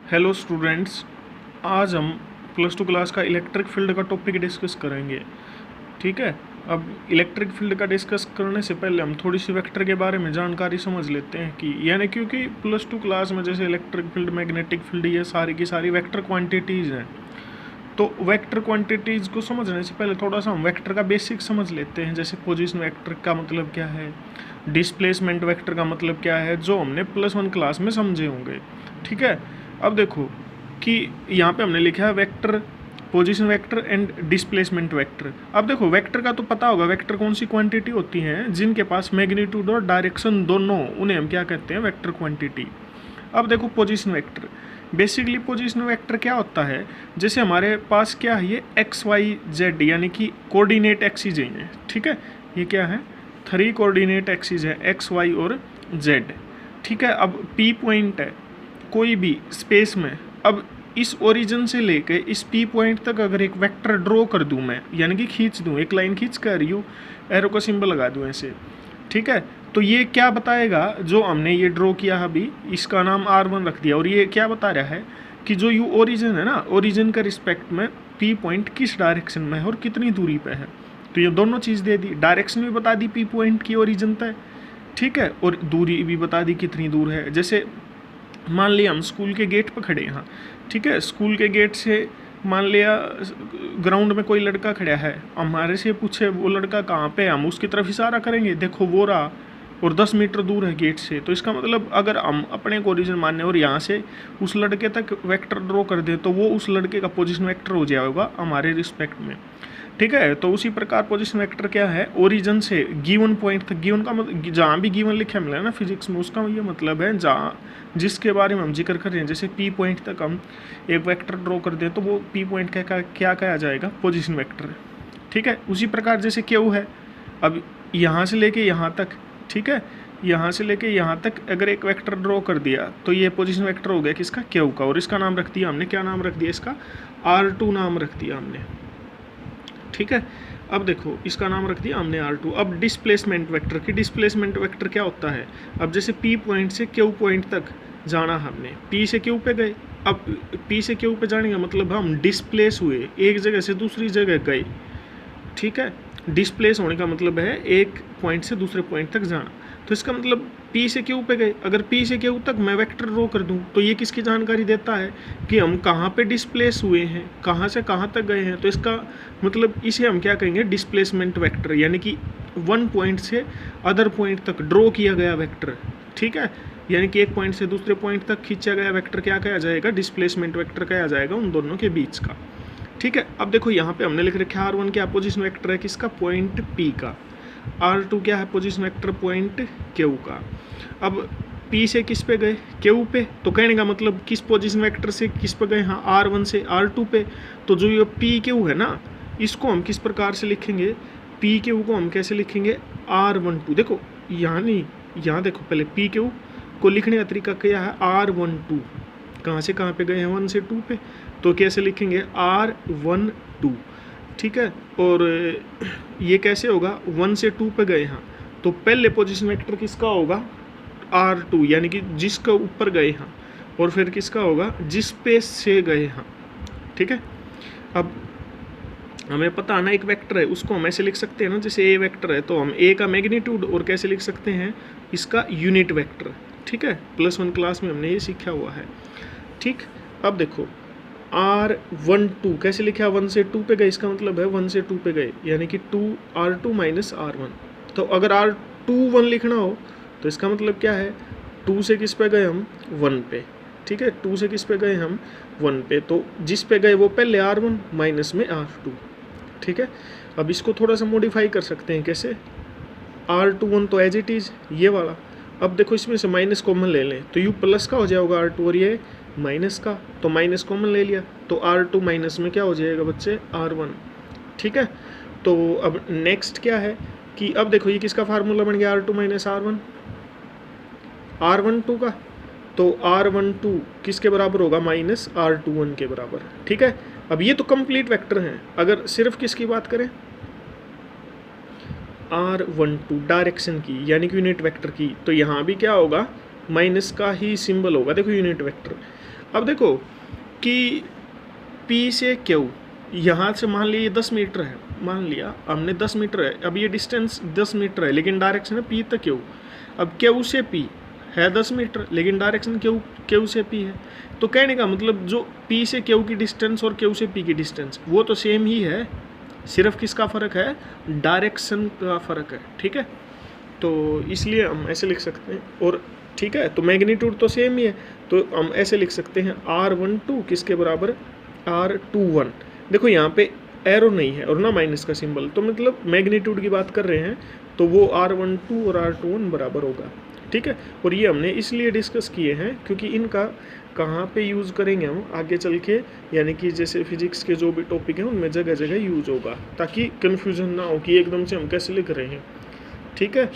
Hello students, आज हम plus two class का इलेक्ट्रिक फील्ड का टॉपिक डिस्कस करेंगे। ठीक है। अब इलेक्ट्रिक फील्ड का डिस्कस करने से पहले हम थोड़ी सी वेक्टर के बारे में जानकारी समझ लेते हैं कि यानी क्योंकि प्लस टू क्लास में जैसे इलेक्ट्रिक फील्ड, मैग्नेटिक फील्ड, ये सारी की सारी वेक्टर क्वांटिटीज़ हैं। तो वेक्टर क्वांटिटीज़ को समझने से पहले थोड़ा सा हम वेक्टर का बेसिक समझ लेते हैं। जैसे पोजीशन वेक्टर का मतलब क्या है, डिस्प्लेसमेंट वेक्टर का मतलब क्या है, जो हमने प्लस वन क्लास में समझे होंगे। ठीक है। अब देखो कि यहाँ पे हमने लिखा है vector, position vector and displacement vector. अब देखो वेक्टर का तो पता होगा, वेक्टर कौन सी क्वांटिटी होती हैं जिनके पास मैग्नीट्यूड और डायरेक्शन दोनों, उन्हें हम क्या कहते हैं, वेक्टर क्वांटिटी। अब देखो position vector, basically position vector क्या होता है, जैसे हमारे पास क्या है, ये एक्स वाई जेड यानी कि कोऑर्डिनेट एक्सिस हैं। ठीक है, ये क्या है, 3 कोऑर्डिनेट एक्सिस है, एक्स वाई और जेड। ठीक है। अब पी पॉइंट है कोई भी स्पेस में। अब इस ओरिजिन से लेके इस पी पॉइंट तक अगर एक वेक्टर ड्रॉ कर दूं मैं, यानी कि खींच दूं, एक लाइन खींच कर यू एरो का सिंबल लगा दूं ऐसे। ठीक है। तो ये क्या बताएगा, जो हमने ये ड्रॉ किया अभी, इसका नाम R1 रख दिया, और ये क्या बता रहा है कि जो यू ओरिजिन है ना, ओरिजिन के रिस्पेक्ट में पी पॉइंट किस डायरेक्शन में है और कितनी दूरी पे है। तो ये दोनों चीज़ दे दी, डायरेक्शन भी बता दी पी पॉइंट की ओरिजिन तक। ठीक है। और दूरी भी बता दी कितनी दूर है। जैसे मान लिया हम स्कूल के गेट पर खड़े हैं। ठीक है। स्कूल के गेट से मान लिया ग्राउंड में कोई लड़का खड़ा है, हमारे से पूछे वो लड़का कहाँ पे है, हम उसकी तरफ इशारा करेंगे, देखो वो रहा, और 10 मीटर दूर है गेट से। तो इसका मतलब अगर हम अपने को ओरिजिन माने और यहाँ से उस लड़के तक वेक्टर ड्रॉ कर दें तो वो उस लड़के का पोजीशन वेक्टर हो जाएगा हमारे रिस्पेक्ट में। ठीक है। तो उसी प्रकार पोजीशन वेक्टर क्या है, ओरिजिन से गिवन पॉइंट तक, गिवन का मतलब जहाँ भी गिवन लिखे मिला है ना फिजिक्स में, उसका ये मतलब है जहाँ जिसके बारे में हम जिक्र कर रहे हैं। जैसे पी पॉइंट तक हम एक वेक्टर ड्रॉ कर दें तो वो पी पॉइंट का क्या कहा जाएगा, पोजीशन वेक्टर। ठीक है। उसी प्रकार जैसे क्यू है, अब यहाँ से लेके यहाँ तक, ठीक है, यहाँ से लेके यहाँ तक अगर एक वेक्टर ड्रॉ कर दिया तो ये पोजीशन वेक्टर हो गया किसका, क्यू का, और इसका नाम रख दिया हमने, क्या नाम रख दिया इसका, R2 नाम रख दिया हमने। ठीक है। अब देखो इसका नाम रख दिया हमने R2। अब डिस्प्लेसमेंट वेक्टर की, डिस्प्लेसमेंट वेक्टर क्या होता है, अब जैसे P पॉइंट से Q पॉइंट तक जाना हमने, P से Q पे गए, अब P से Q पे जाने का मतलब हम डिस्प्लेस हुए, एक जगह से दूसरी जगह गए। ठीक है। डिस्प्लेस होने का मतलब है एक पॉइंट से दूसरे पॉइंट तक जाना। तो इसका मतलब P से Q पे गए, अगर P से Q तक मैं वेक्टर ड्रॉ कर दूं तो ये किसकी जानकारी देता है कि हम कहाँ पे डिस्प्लेस हुए हैं, कहाँ से कहाँ तक गए हैं। तो इसका मतलब इसे हम क्या कहेंगे, डिस्प्लेसमेंट वेक्टर, यानी कि वन पॉइंट से अदर पॉइंट तक ड्रॉ किया गया वेक्टर। ठीक है। यानी कि एक पॉइंट से दूसरे पॉइंट तक खींचा गया वेक्टर क्या कहा जाएगा, डिस्प्लेसमेंट वेक्टर कहा जाएगा उन दोनों के बीच का। ठीक है। अब देखो यहाँ पे हमने लिख रखा है R1 क्या पोजीशन वेक्टर है किसका, पॉइंट P का। R2 क्या है, पोजीशन वेक्टर पॉइंट Q का। अब P से किस पे गए, Q पे, तो कहने का मतलब किस पोजीशन वेक्टर से किस पे गए, हाँ R1 से R2 पे। तो जो ये PQ है ना, इसको हम किस प्रकार से लिखेंगे, PQ को हम कैसे लिखेंगे, R12। देखो यहाँ नहीं, यहाँ देखो पहले PQ को लिखने का तरीका क्या है, R12, कहाँ से कहाँ पे गए हैं, 1 से 2 पे, तो कैसे लिखेंगे, R12। ठीक है। और ये कैसे होगा, 1 से 2 पे गए हैं, तो पहले पोजीशन वेक्टर किसका होगा, R2, यानी कि जिसके ऊपर गए हैं, और फिर किसका होगा, जिस पे से गए हैं। ठीक है। अब हमें पता ना एक वेक्टर है, उसको हम ऐसे लिख सकते हैं ना, जैसे ए वेक्टर है तो हम ए का मैग्नीट्यूड और कैसे लिख सकते हैं, इसका यूनिट वेक्टर। ठीक है। प्लस वन क्लास में हमने ये सीखा हुआ है। ठीक। अब देखो R12 कैसे लिखा, 1 से 2 पे गए, इसका मतलब है 1 से 2 पे गए, यानी कि R2 माइनस R1। तो अगर R21 लिखना हो तो इसका मतलब क्या है, 2 से किस पे गए हम, 1 पे। ठीक है। 2 से किस पे गए हम, 1 पे, तो जिस पे गए वो पहले R1 माइनस में R2। ठीक है। अब इसको थोड़ा सा मॉडिफाई कर सकते हैं, कैसे, R21 तो एज इट इज़ ये वाला। अब देखो इसमें से माइनस कॉमन ले लें तो यू प्लस का हो जाएगा R2 और ये माइनस का, तो माइनस कॉमन ले लिया तो R2 माइनस में क्या हो जाएगा बच्चे, R1। ठीक है। तो अब नेक्स्ट क्या है कि अब देखो ये किसका फार्मूला बन गया, R2 माइनस R1, R12 का। तो R12 किसके बराबर होगा, माइनस R21 के बराबर। ठीक है। अब ये तो कंप्लीट वेक्टर हैं, अगर सिर्फ किसकी बात करें, R12 डायरेक्शन की, यानी कि यूनिट वेक्टर की, तो यहाँ भी क्या होगा, माइनस का ही सिंबल होगा। देखो यूनिट वेक्टर, अब देखो कि P से Q, यहाँ से मान लिया 10 मीटर है, मान लिया हमने 10 मीटर है, अब ये डिस्टेंस 10 मीटर है लेकिन डायरेक्शन है P तक Q। अब Q से P है 10 मीटर लेकिन डायरेक्शन Q से P है। तो कहने का मतलब जो P से Q की डिस्टेंस और Q से P की डिस्टेंस वो तो सेम ही है, सिर्फ किसका फ़र्क है, डायरेक्शन का फ़र्क है। ठीक है, तो इसलिए हम ऐसे लिख सकते हैं। और ठीक है, तो मैग्नीट्यूड तो सेम ही है, तो हम ऐसे लिख सकते हैं R12 किसके बराबर, R21। देखो यहाँ पे एरो नहीं है और ना माइनस का सिंबल, तो मतलब मैग्नीट्यूड की बात कर रहे हैं तो वो R12 और R21 बराबर होगा। ठीक है, और ये हमने इसलिए डिस्कस किए हैं क्योंकि इनका कहाँ पे यूज़ करेंगे हम आगे चल के, यानी कि जैसे फिजिक्स के जो भी टॉपिक हैं उनमें जगह जगह यूज़ होगा, ताकि कन्फ्यूजन ना हो कि एकदम से हम कैसे लिख रहे हैं। ठीक है।